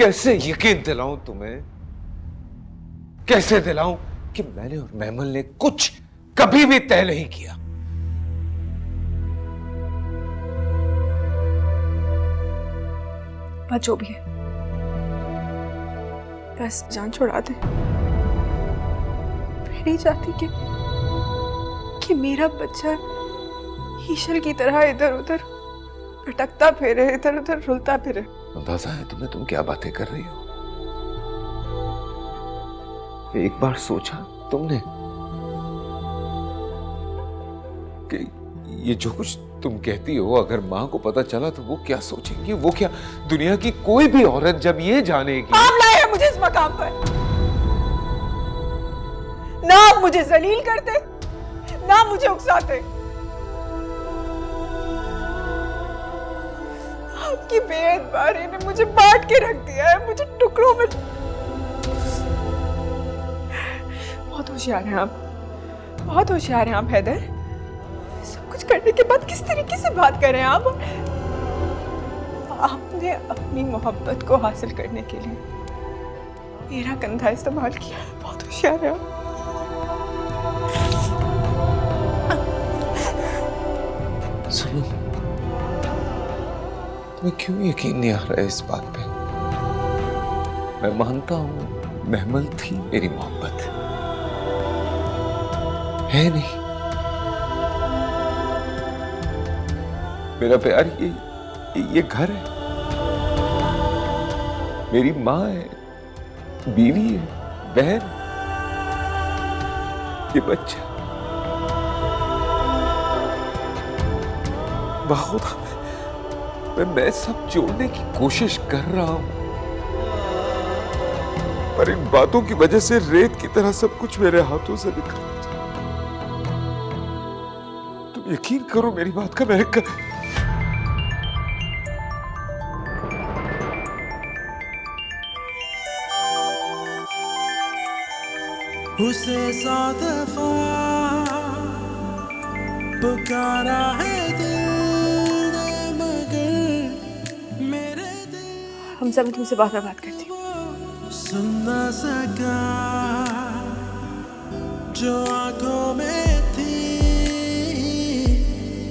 कैसे यकीन दिलाऊं तुम्हें, कैसे दिलाऊं कि मैंने और महमल ने कुछ कभी भी तय नहीं किया। बात जो भी है, बस जान छुड़ा दे। मैं नहीं चाहती कि मेरा बच्चा ईशल की तरह इधर उधर भटकता फिरे, इधर उधर रुलता फिरे। अंदाजा है तुम्हें तुम क्या बातें कर रही हो? एक बार सोचा तुमने कि ये जो कुछ तुम कहती हो अगर मां को पता चला तो वो क्या सोचेंगी? वो क्या दुनिया की कोई भी औरत जब ये जानेगी। आप लाए हैं मुझे इस मकाम पर, ना आप मुझे जलील करते ना मुझे उकसाते। आपकी बेएतबारी ने मुझे बांट के रख दिया है, मुझे टुकड़ों में। बहुत होशियार हैं आप, बहुत होशियार हैं आप हैदर। सब कुछ करने के बाद किस तरीके से बात कर रहे हैं आप? आपने अपनी मोहब्बत को हासिल करने के लिए मेरा कंधा इस्तेमाल किया है। बहुत होशियार है आप। सुनो, तुम्हें क्यों यकीन नहीं आ रहा है इस बात पे? मैं मानता हूं महमल थी मेरी मोहब्बत, है नहीं? मेरा प्यार ये घर है, मेरी माँ है, बीवी है, बहन, ये बच्चा। बहुत मैं सब जोड़ने की कोशिश कर रहा हूं, पर इन बातों की वजह से रेत की तरह सब कुछ मेरे हाथों से निकल जाए। तुम यकीन करो मेरी बात का, उसे 100 दफा पुकारा है दिल ने, मगर मेरे दिल हम सब तुमसे बाद में बात करती हूँ। सुन ना सका जो आंखों में थी,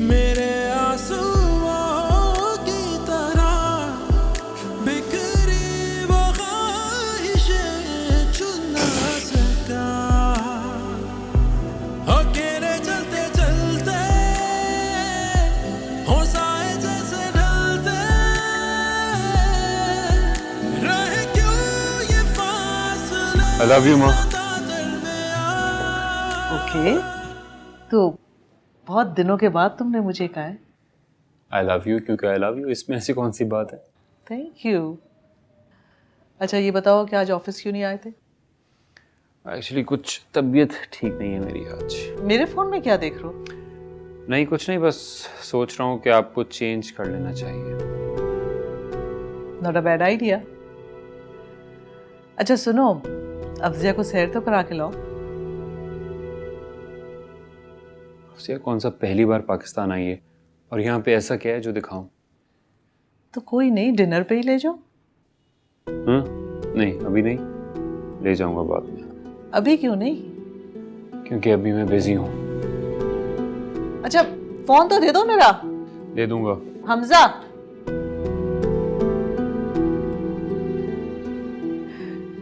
मेरे आंसुओं की तरह बिखरी वो ख्वाहिशें, चुन ना सका। अकेले चलते चलते होशाए जैसे ढलते रहे, क्यों ये फासले। I love you, माँ। ओके, तो बहुत दिनों के बाद तुमने मुझे कहा है आई लव यू क्योंकि आई लव यू, इसमें ऐसी कौन सी बात है? Thank you. अच्छा ये बताओ कि आज ऑफिस क्यों नहीं आए थे? एक्चुअली कुछ तबीयत ठीक नहीं है मेरी आज। मेरे फोन में क्या देख रहे हो? नहीं कुछ नहीं, बस सोच रहा हूँ कि आपको चेंज कर लेना चाहिए। Not a bad idea. अच्छा सुनो, अफजिया को सैर तो करा के लाओ। अफसिया कौन सा पहली बार पाकिस्तान आई है और यहाँ पे ऐसा क्या है जो दिखाऊं? तो कोई नहीं, डिनर पे ही ले जाओ। नहीं अभी नहीं, ले जाऊंगा बाद में। अभी क्यों नहीं? क्योंकि अभी मैं बिजी हूँ। अच्छा फोन तो दे दो मेरा। दे दूंगा। हमजा,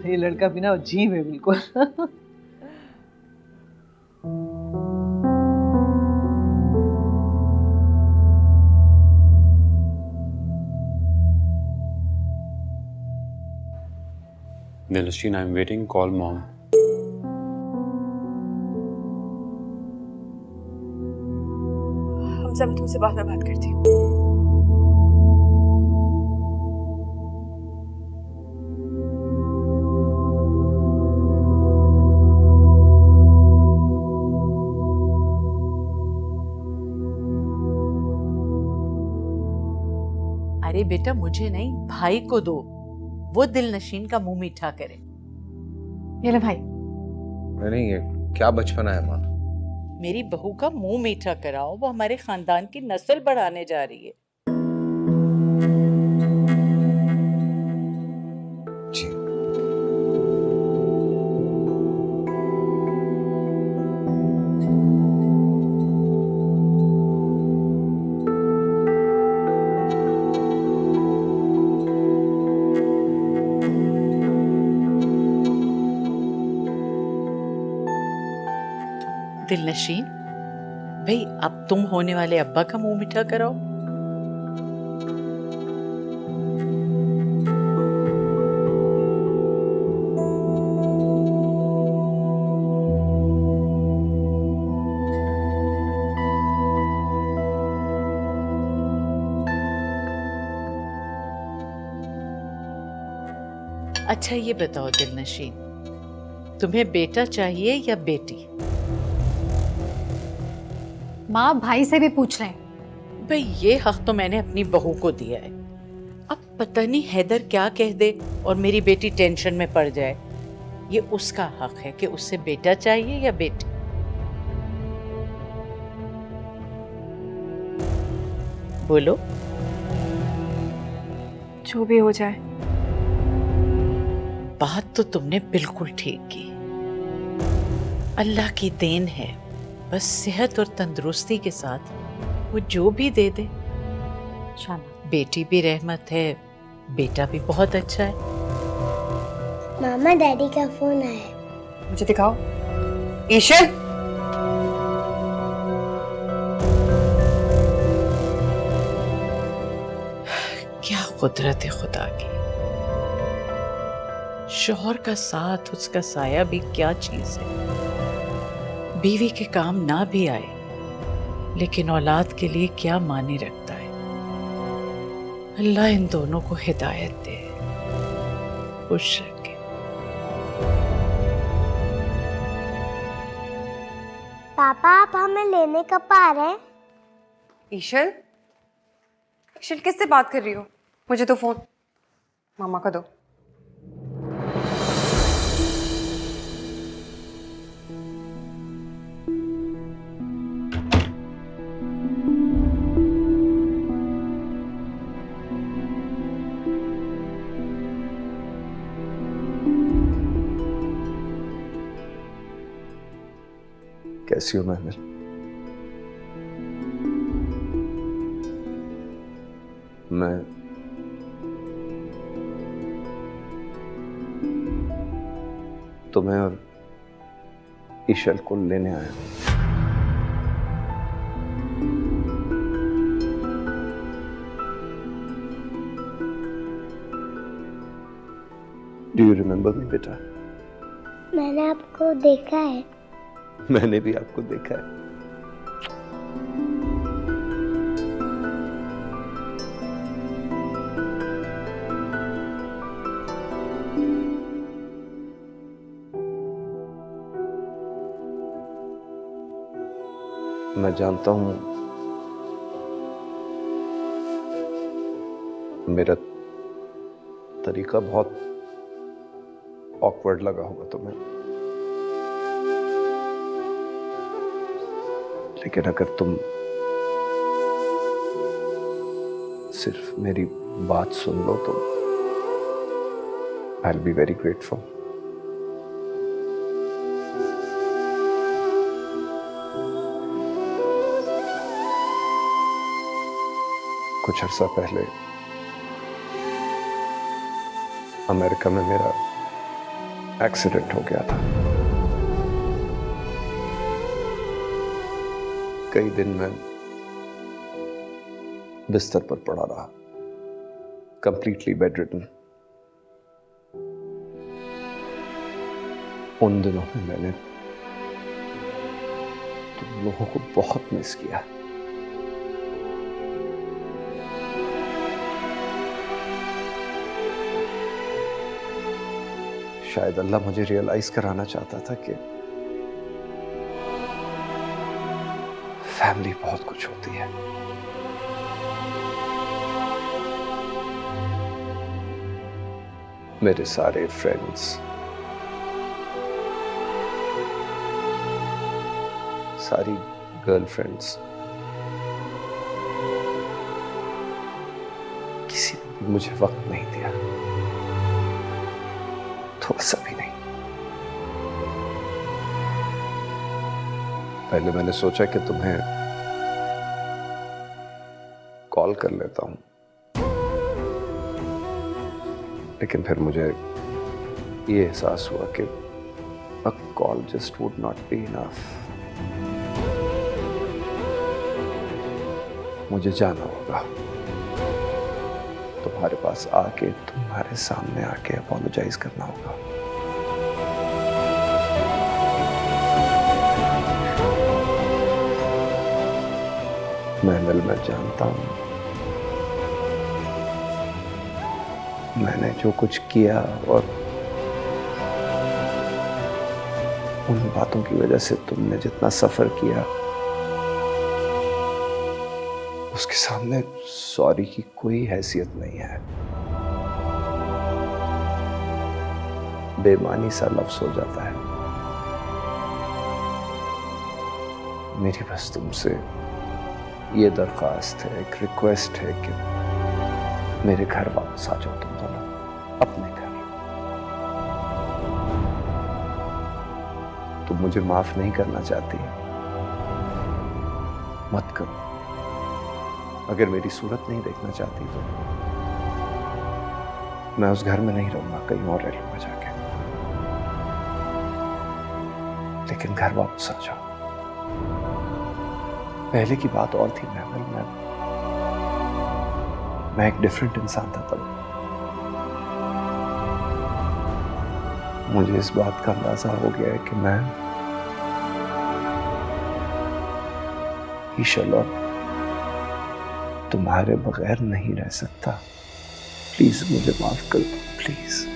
ये लड़का भी ना अजीब है बिल्कुल। Dilasheen, I'm waiting. Call mom. हम सब तुमसे बाद में बात करती हूँ। अरे बेटा मुझे नहीं, भाई को दो, वो दिल नशीन का मुंह मीठा करे। ये ले भाई। नहीं ये क्या बचपना है माँ? मेरी बहू का मुंह मीठा कराओ, वो हमारे खानदान की नस्ल बढ़ाने जा रही है। दिलनशीन, भाई अब तुम होने वाले अब्बा का मुंह मीठा कराओ। अच्छा ये बताओ दिलनशीन, तुम्हें बेटा चाहिए या बेटी? माँ भाई से भी पूछ रहे हैं। भाई ये हक तो मैंने अपनी बहू को दिया है। अब पता नहीं हैदर क्या कह दे और मेरी बेटी टेंशन में पड़ जाए। ये उसका हक है कि उससे बेटा चाहिए या बेटी। बोलो। जो भी हो जाए। बात तो तुमने बिल्कुल ठीक की। अल्लाह की देन है, बस सेहत और तंदुरुस्ती के साथ वो जो भी दे दे। बेटी भी रहमत है, बेटा भी बहुत अच्छा है। मामा डैडी का फोन आया है। मुझे दिखाओ। ईशल, क्या कुदरत है खुदा की। शौहर का साथ, उसका साया भी क्या चीज है। बीवी के काम ना भी आए, लेकिन औलाद के लिए क्या मानी रखता है। अल्लाह इन दोनों को हिदायत दे, खुश रखे। पापा आप हमें लेने कब आ रहे हैं? ईशल, ईशल किससे बात कर रही हो? मुझे तो फोन मामा का दो। कैसी हो महमिल? मैं तुम्हें और ईशल को लेने आया हूं। डू यू रिमेंबर मी बेटा? मैंने आपको देखा है। मैंने भी आपको देखा है। मैं जानता हूं मेरा तरीका बहुत ऑकवर्ड लगा होगा तुम्हें, लेकिन अगर तुम सिर्फ मेरी बात सुन लो तो I will be very grateful. कुछ अर्सा पहले अमेरिका में मेरा एक्सीडेंट हो गया था। कई दिन मैं बिस्तर पर पड़ा रहा, कंप्लीटली बेडरिडन। उन दिनों में मैंने तुम लोगों को बहुत मिस किया। शायद अल्लाह मुझे रियलाइज कराना चाहता था कि फैमिली बहुत कुछ होती है। मेरे सारे फ्रेंड्स, सारी गर्लफ्रेंड्स, किसी ने भी मुझे वक्त नहीं दिया, थोड़ा सा भी नहीं। पहले मैंने सोचा कि तुम्हें कॉल कर लेता हूं, लेकिन फिर मुझे ये एहसास हुआ कि a call just would not be enough. मुझे जाना होगा, तुम्हारे पास आके, तुम्हारे सामने आके अपोलोजाइज करना होगा। मैं जानता हूं मैंने जो कुछ किया और उन बातों की वजह से तुमने जितना सफर किया, उसके सामने सॉरी की कोई हैसियत नहीं है। बेमानी सा लफ्ज हो जाता है। मेरी बस तुमसे ये दरख्वास्त है, एक रिक्वेस्ट है कि मेरे घर वापस आ जाओ, तुम दोनों अपने घर। तुम मुझे माफ नहीं करना चाहती, मत करो। अगर मेरी सूरत नहीं देखना चाहती तो मैं उस घर में नहीं रहूंगा, कहीं और रह लूंगा जाके। लेकिन घर वापस आ जाओ। पहले की बात और थी महमल, मैं एक डिफरेंट इंसान था तब। मुझे इस बात का अंदाजा हो गया है कि मैं ईशल और तुम्हारे बगैर नहीं रह सकता। प्लीज मुझे माफ कर दो, प्लीज।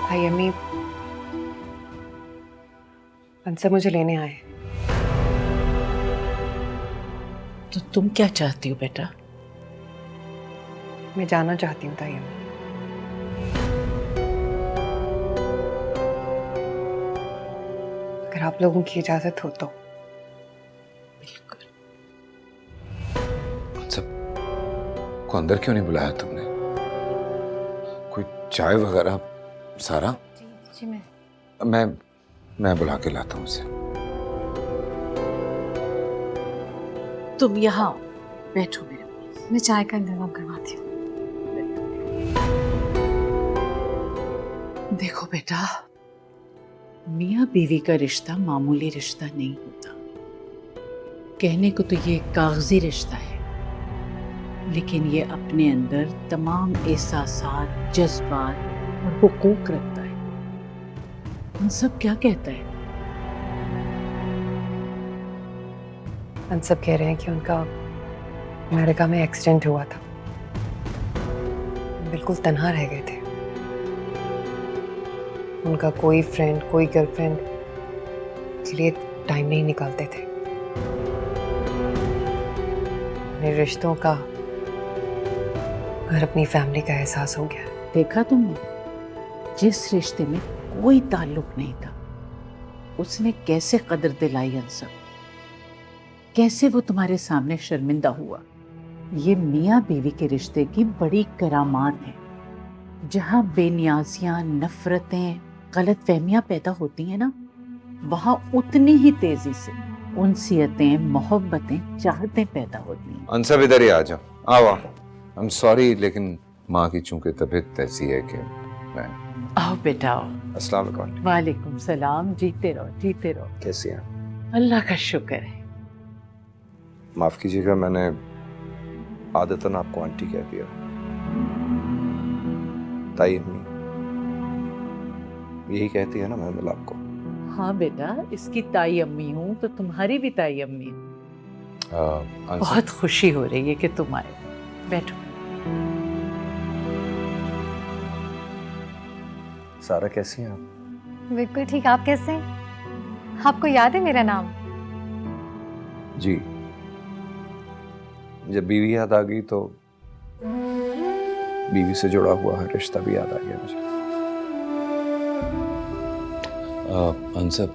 भाई अम्मी अंसर मुझे लेने आए। तो तुम क्या चाहती हो बेटा? मैं जाना चाहती हूँ ताई अम्मी। अगर आप लोगों की इजाजत हो तो। बिल्कुल। को अंदर क्यों नहीं बुलाया तुमने? कोई चाय वगैरह? सारा? जी मैं बुला के लाता हूँ उसे। तुम यहाँ बैठो मेरे पास। मैं चाय का इंतजाम करवाती हूँ। देखो बेटा, मियाँ बीवी का रिश्ता मामूली रिश्ता नहीं होता। कहने को तो ये कागजी रिश्ता है, लेकिन ये अपने अंदर तमाम एहसासात, जज्बात और हुकूक रखता है। उन सब क्या कहता है? सब कह रहे हैं कि उनका अमेरिका में एक्सीडेंट हुआ था, बिल्कुल तन्हा रह गए थे। उनका कोई फ्रेंड, कोई गर्लफ्रेंड के लिए टाइम नहीं निकालते थे। अपने रिश्तों का और अपनी फैमिली का एहसास हो गया। देखा तुमने, जिस रिश्ते में कोई ताल्लुक नहीं था, उसने कैसे कदर दिलाई अंसर, कैसे वो तुम्हारे सामने शर्मिंदा हुआ। ये मियाँ बीवी के रिश्ते की बड़ी करामात है। जहाँ बेनियाजियाँ, नफरतें, गलतफहमियाँ पैदा होती हैं ना, वहाँ उतनी ही तेजी से उनसियतें, मोहब्बतें, चाहतें पैदा होती हैं। अंसब इधर ही आ जाओ। आओ। आई एम सॉरी, लेकिन माँ की चूंकि तबीयत ऐसी है कि मैं। आओ बेटा आओ। अस्सलाम वालेकुम। वालेकुम सलाम। जीते रहो, जीते रहो। कैसी हैं? अल्लाह का शुक्र है। माफ कीजिएगा, मैंने आदतन आपको आंटी कह दिया। ताई अम्मी यही कहती है ना महमल आपको? हाँ बेटा, इसकी ताई अम्मी हूँ तो तुम्हारी भी ताई अम्मी हूँ। बहुत खुशी हो रही है कि तुम आए। बैठो। सारा कैसी हैं आप? बिल्कुल ठीक। आप कैसे हैं? आपको याद है मेरा नाम? जी, जब बीवी याद आ गई तो बीवी से जुड़ा हुआ हर रिश्ता भी याद आ गया मुझे। अनसब,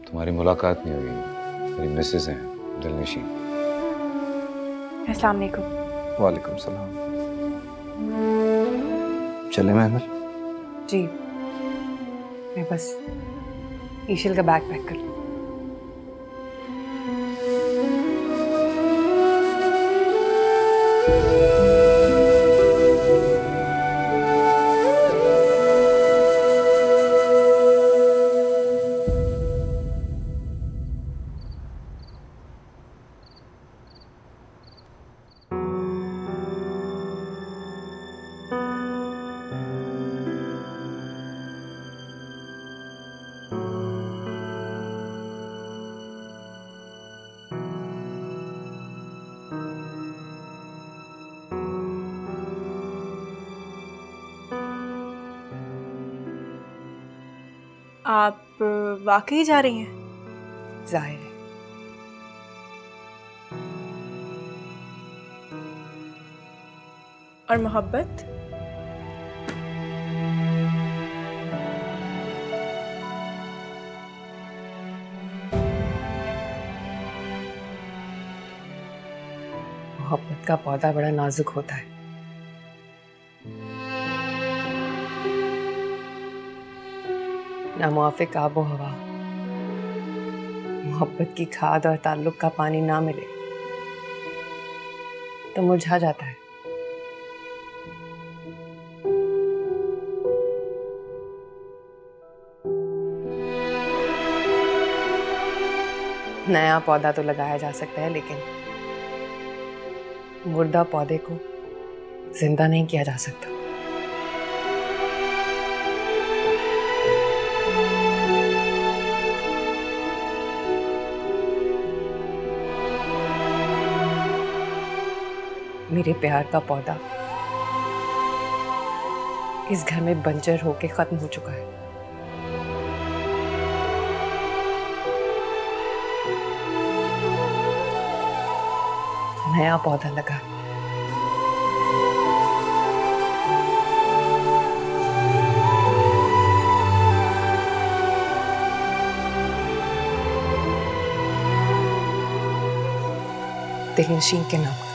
तुम्हारी मुलाकात नहीं हुई। मेरी मिसेज हैं दिलनशीन। अस्सलाम वालेकुम। वालेकुम सलाम। चले महमल? जी, मैं बस ईशल का बैग पैक कर लूँ। आप वाकई जा रही हैं? जाहिर है। और मोहब्बत? मोहब्बत का पौधा बड़ा नाजुक होता है। नामुआफिक आबो हवा, मोहब्बत की खाद और ताल्लुक का पानी ना मिले तो मुरझा जाता है। नया पौधा तो लगाया जा सकता है, लेकिन मुर्दा पौधे को जिंदा नहीं किया जा सकता। मेरे प्यार का पौधा इस घर में बंजर होके खत्म हो चुका है। नया पौधा लगा। दिलनशीन के नाम पर।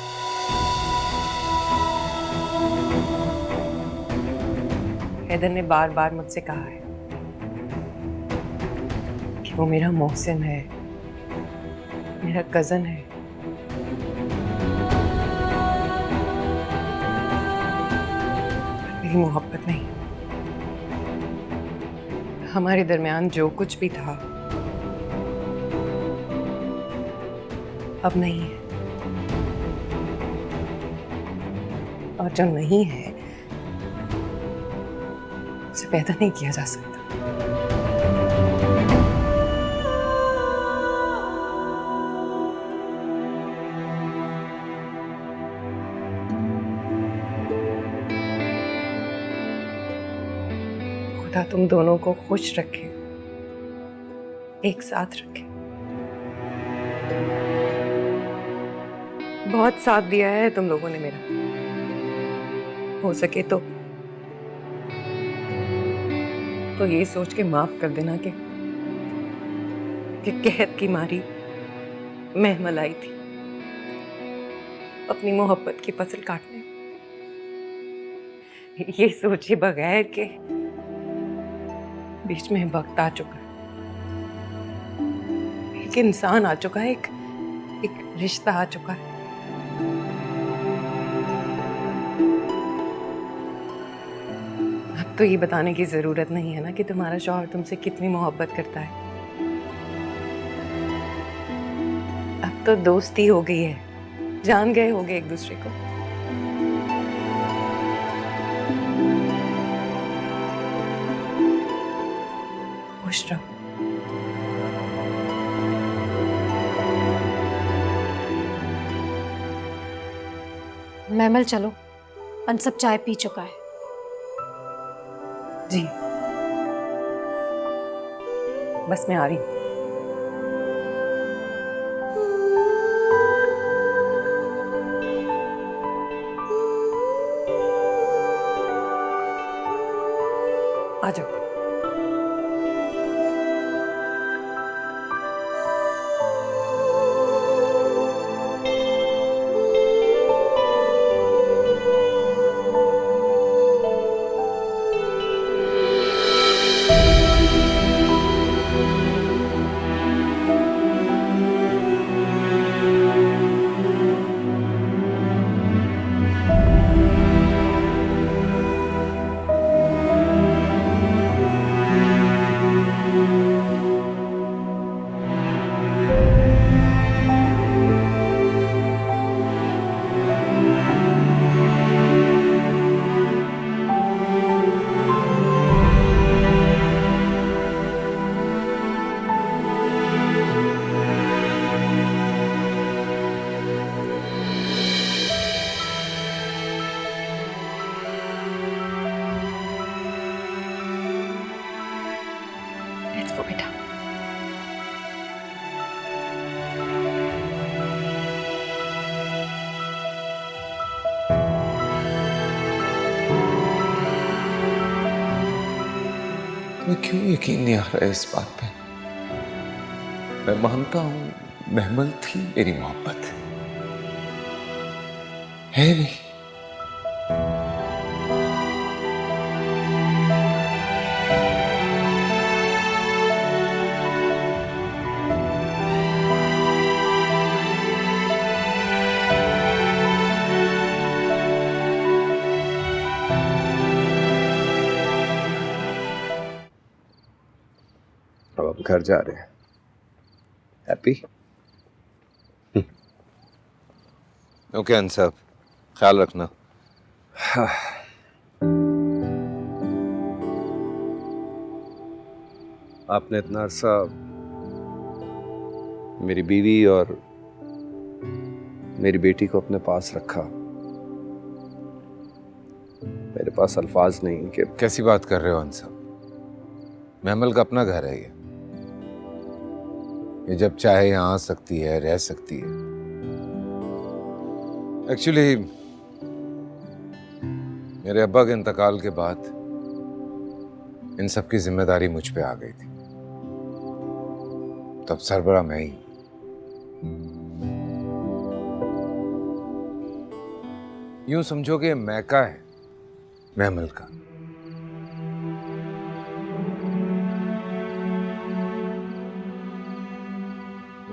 हैदर ने बार बार मुझसे कहा है कि वो मेरा मोहसिन है, मेरा कजन है। मेरी मोहब्बत नहीं। हमारे दरमियान जो कुछ भी था अब नहीं है, और जो नहीं है उसे पैदा नहीं किया जा सकता। खुदा तुम दोनों को खुश रखे, एक साथ रखे। बहुत साथ दिया है तुम लोगों ने मेरा। हो सके तो ये सोच के माफ कर देना कि कहत की मारी महमल आई थी अपनी मोहब्बत की फसल काटने। ये सोचे बगैर के बीच में वक्त आ चुका है, एक इंसान आ चुका है, एक रिश्ता आ चुका है। अब तो ये बताने की जरूरत नहीं है ना कि तुम्हारा शौहर तुमसे कितनी मोहब्बत करता है। अब तो दोस्ती हो गई है, जान गए होगे एक दूसरे को। खुश रहो। महमल चलो, अनसब चाय पी चुका है। जी, बस मैं आ रही हूँ। आ जाओ। लेट्स गो बेटा। तुम्हें क्यों यकीन नहीं आ रहा है इस बात पे? मैं मानता हूं महमल थी मेरी मोहब्बत, है नहीं? अब हम घर जा रहे हैं। हैप्पी? ओके अंसाब, ख्याल रखना। आपने इतना अरसा मेरी बीवी और मेरी बेटी को अपने पास रखा। मेरे पास अल्फाज नहीं कि कैसी बात कर रहे हो अंसाब? महमल का अपना घर है ये जब चाहे यहाँ आ सकती है, रह सकती है। एक्चुअली मेरे अब्बा के इंतकाल के बाद इन सब की जिम्मेदारी मुझ पे आ गई थी, तब सरबरा मैं ही। यूं समझो कि मैका है महमल का।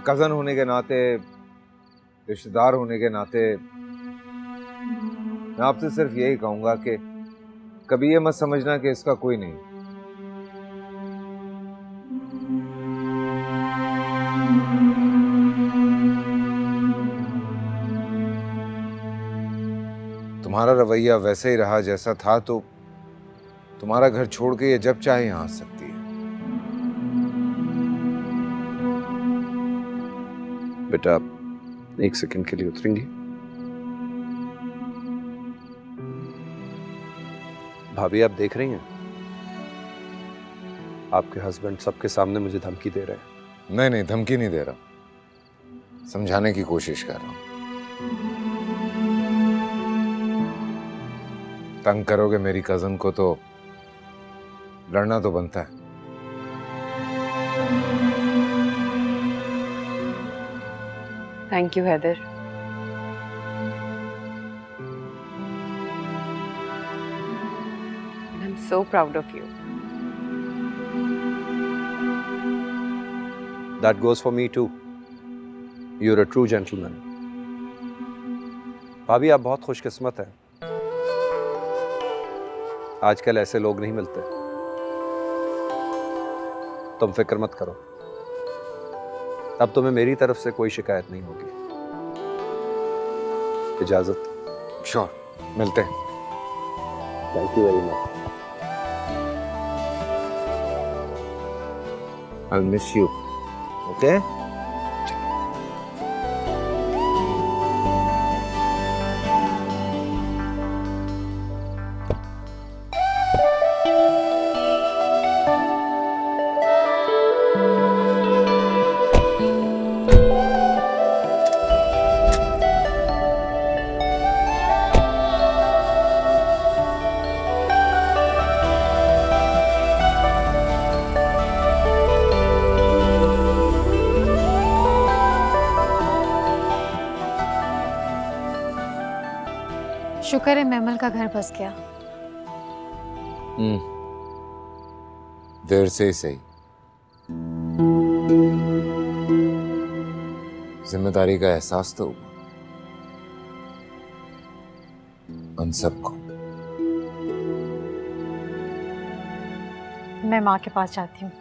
कजन होने के नाते, रिश्तेदार होने के नाते मैं आपसे सिर्फ यही कहूंगा कि कभी ये मत समझना कि इसका कोई नहीं। तुम्हारा रवैया वैसे ही रहा जैसा था तो तुम्हारा घर छोड़ के ये जब चाहे यहां आ सकती है। बेटा आप 1 सेकंड के लिए उतरेंगी? भाभी आप देख रही हैं, आपके हस्बैंड सबके सामने मुझे धमकी दे रहे हैं। नहीं नहीं, धमकी नहीं दे रहा, समझाने की कोशिश कर रहा हूं। तंग करोगे मेरी कजन को तो लड़ना तो बनता है। Thank you Haider. I am so proud of you. That goes for me too. You're a true gentleman. भाभी आप बहुत खुशकिस्मत हैं। आजकल ऐसे लोग नहीं मिलते। तुम फिक्र मत करो, अब तुम्हें मेरी तरफ से कोई शिकायत नहीं होगी। इजाजत। श्योर, मिलते हैं। Thank you very much. I'll miss you. Okay? शुक्र है मैमल का घर बस गया। देर से ही सही। जिम्मेदारी का एहसास तो हुआ उन सबको। मैं माँ के पास जाती हूँ।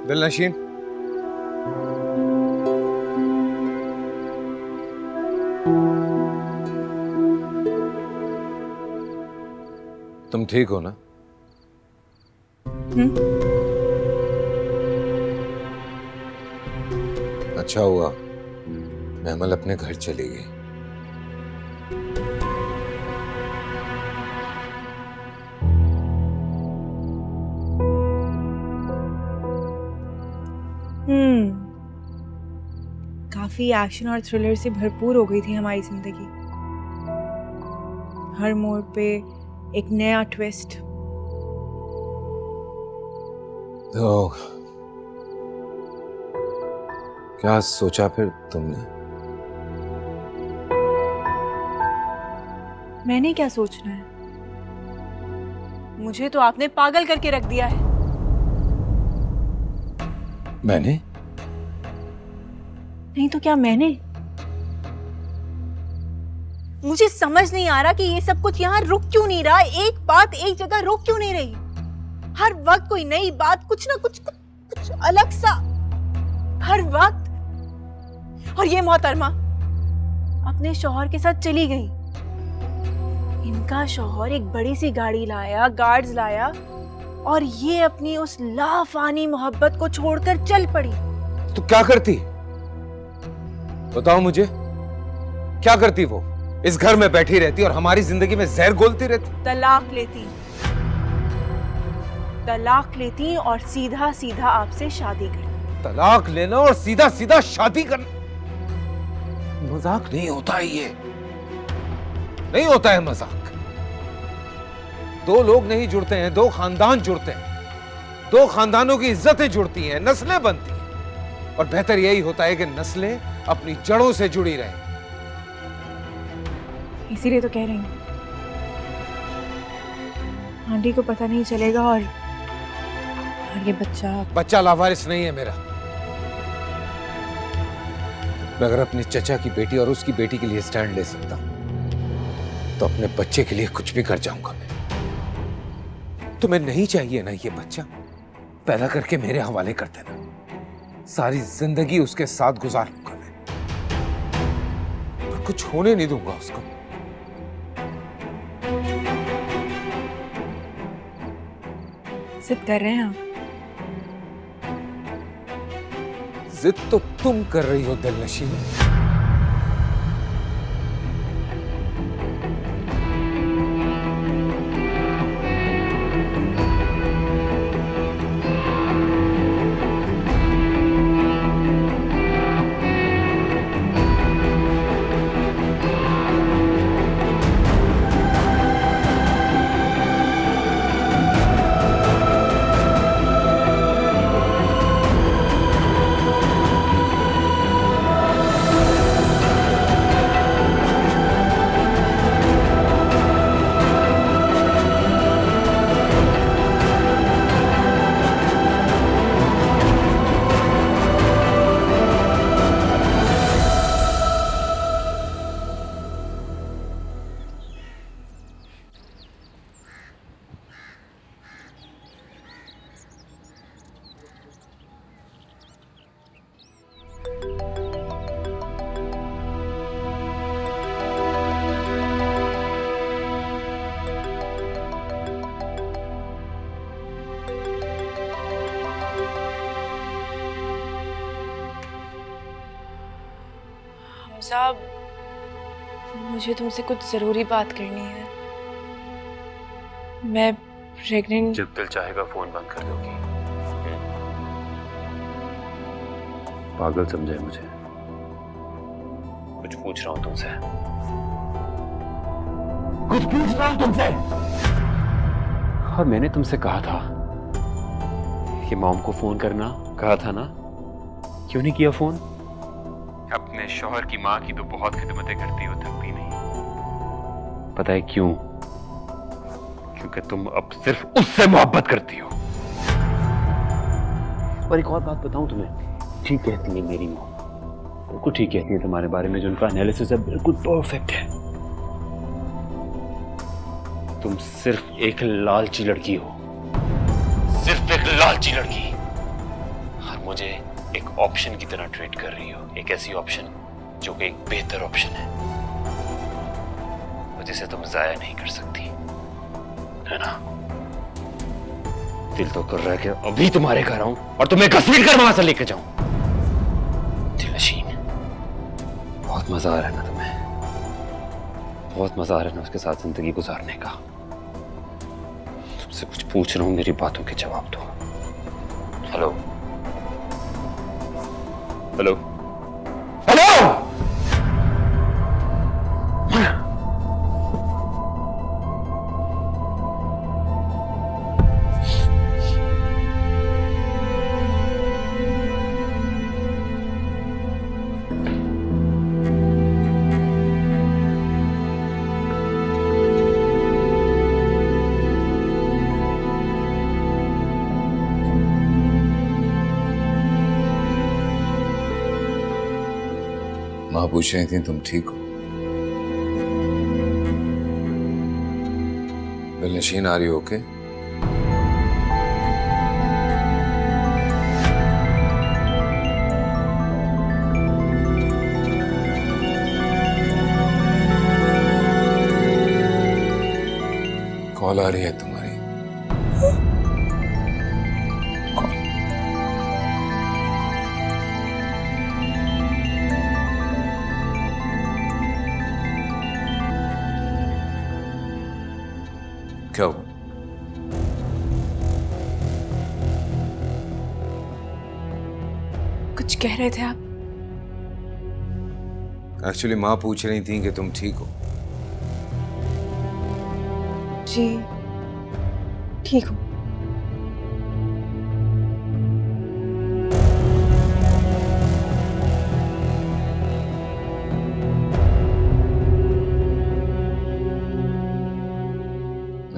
दिलनशीन, तुम ठीक हो ना? अच्छा हुआ महमल अपने घर चली गई। काफी एक्शन और थ्रिलर से भरपूर हो गई थी हमारी जिंदगी। हर मोड़ पे एक नया ट्विस्ट। तो क्या सोचा फिर तुमने? मैंने क्या सोचना है? मुझे तो आपने पागल करके रख दिया है। मैंने? नहीं तो क्या मैंने? मुझे समझ नहीं आ रहा कि ये सब कुछ यहाँ रुक क्यों नहीं रहा। एक बात एक जगह रुक क्यों नहीं रही। हर वक्त कोई नई बात, कुछ ना कुछ अलग सा हर वक्त। और ये मोहतरमा अपने शौहर के साथ चली गई। इनका शौहर एक बड़ी सी गाड़ी लाया, गार्ड्स लाया, और ये अपनी उस लाफानी मोहब्बत को छोड़कर चल पड़ी। तो क्या करती? बताओ मुझे, क्या करती वो? इस घर में बैठी रहती और हमारी जिंदगी में जहर घोलती रहती। तलाक लेती और सीधा सीधा आपसे शादी करती। तलाक लेना और सीधा सीधा शादी करना मजाक नहीं होता है। ये नहीं होता है मजाक। दो लोग नहीं जुड़ते हैं, दो खानदान जुड़ते हैं। दो खानदानों की इज्जतें जुड़ती हैं, नस्लें बनती हैं, और बेहतर यही होता है कि नस्लें अपनी जड़ों से जुड़ी रहें। इसीलिए तो कह रही हूँ आंटी को पता नहीं चलेगा, और ये बच्चा लावारिस नहीं है मेरा। मैं अगर अपने चचा की बेटी और उसकी बेटी के लिए स्टैंड ले सकता तो अपने बच्चे के लिए कुछ भी कर जाऊंगा मैं। तुम्हें नहीं चाहिए ना ये बच्चा? पैदा करके मेरे हवाले कर देना। सारी जिंदगी उसके साथ गुजार लूंगा मैं, पर कुछ होने नहीं दूंगा उसको। जिद कर रहे हैं आप? जिद तो तुम कर रही हो दिलनशीन। साहब, मुझे तुमसे कुछ जरूरी बात करनी है। मैं प्रेग्नेंट। जब दिल चाहेगा फोन बंद कर दोगी। पागल समझे मुझे? कुछ पूछ रहा हूं तुमसे, कुछ पूछ रहा हूं तुमसे। और मैंने तुमसे कहा था कि मॉम को फोन करना, कहा था ना? क्यों नहीं किया फोन? अपने शौहर की माँ की तो बहुत खिदमतें करती हो, थकती नहीं। पता है क्यों? क्योंकि तुम अब सिर्फ उससे मोहब्बत करती हो। और एक और बात बताऊं तुम्हें, ठीक कहती है मेरी माँ, बिल्कुल ठीक कहती है तुम्हारे बारे में, जो उनका एनालिसिस है बिल्कुल परफेक्ट है। तुम सिर्फ एक लालची लड़की हो, सिर्फ एक लालची लड़की, और मुझे एक ऑप्शन की तरह ट्रीट कर रही हो, एक ऐसी ऑप्शन जो कि एक बेहतर ऑप्शन है, जिसे तुम जाया नहीं कर सकती, है ना? दिल तो कर रहा है कि अभी तुम्हारे घर आऊं और तुम्हें घसीट कर वहां से लेकर जाऊं। दिलनशीन, बहुत मजा आ रहा है ना तुम्हें? बहुत मजा आ रहा है ना उसके साथ जिंदगी गुजारने का? तुमसे कुछ पूछ रहा हूं, मेरी बातों के जवाब दो। Hello hello hello. माँ पूछ रही थी तुम ठीक हो? दिलनशीन, आ रही हो ओके? कॉल आ रही है तुम्हारी। क्या हुआ? कुछ कह रहे थे आप? एक्चुअली माँ पूछ रही थी कि तुम ठीक हो। जी ठीक हूँ।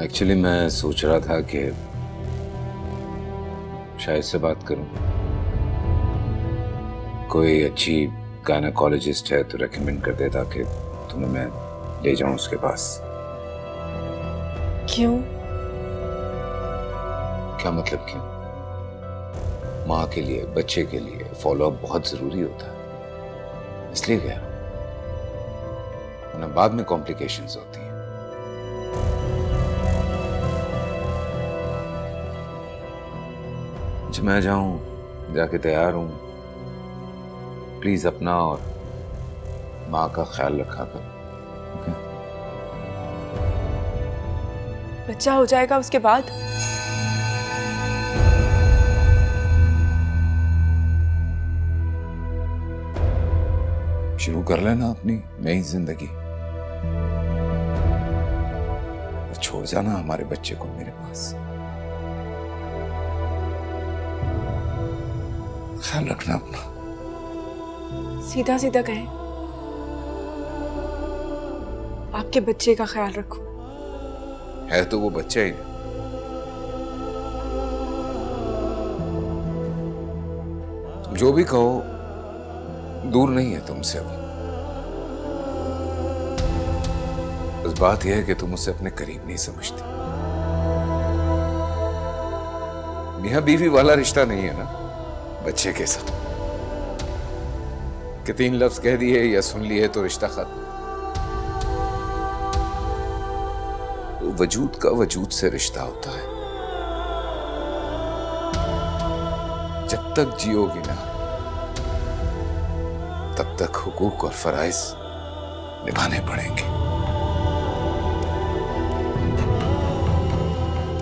एक्चुअली मैं सोच रहा था कि शायद से बात करूं। कोई अच्छी गायनेकोलॉजिस्ट है तो रेकमेंड कर दे ताकि तुम्हें मैं ले जाऊं उसके पास। क्यों? क्या मतलब क्यों? माँ के लिए, बच्चे के लिए फॉलोअप बहुत जरूरी होता है, इसलिए गया, वरना बाद में कॉम्प्लिकेशंस होती हैं। अच्छा मैं जाऊं, जाके तैयार हूं। प्लीज अपना और माँ का ख्याल रखा करो। बच्चा हो जाएगा उसके बाद? शुरू कर लेना अपनी नई जिंदगी, छोड़ जाना हमारे बच्चे को मेरे पास। ख्याल रखना अपना। सीधा सीधा कहें, आपके बच्चे का ख्याल रखो। है तो वो बच्चा ही नहीं। तुम जो भी कहो, दूर नहीं है तुमसे वो। बस बात यह है कि तुम उसे अपने करीब नहीं समझती। मियां बीवी वाला रिश्ता नहीं है ना बच्चे के साथ, कि 3 लफ्ज कह दिए या सुन लिए तो रिश्ता खत्म। वजूद का वजूद से रिश्ता होता है। जब तक जियोगी ना, तब तक हुकूक और फराइज निभाने पड़ेंगे।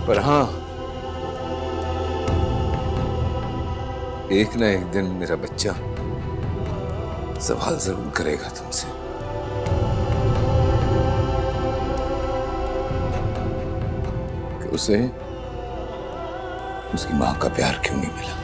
पर हां, एक ना एक दिन मेरा बच्चा सवाल जरूर करेगा तुमसे। उसे उसकी मां का प्यार क्यों नहीं मिला?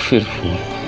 फिर फोन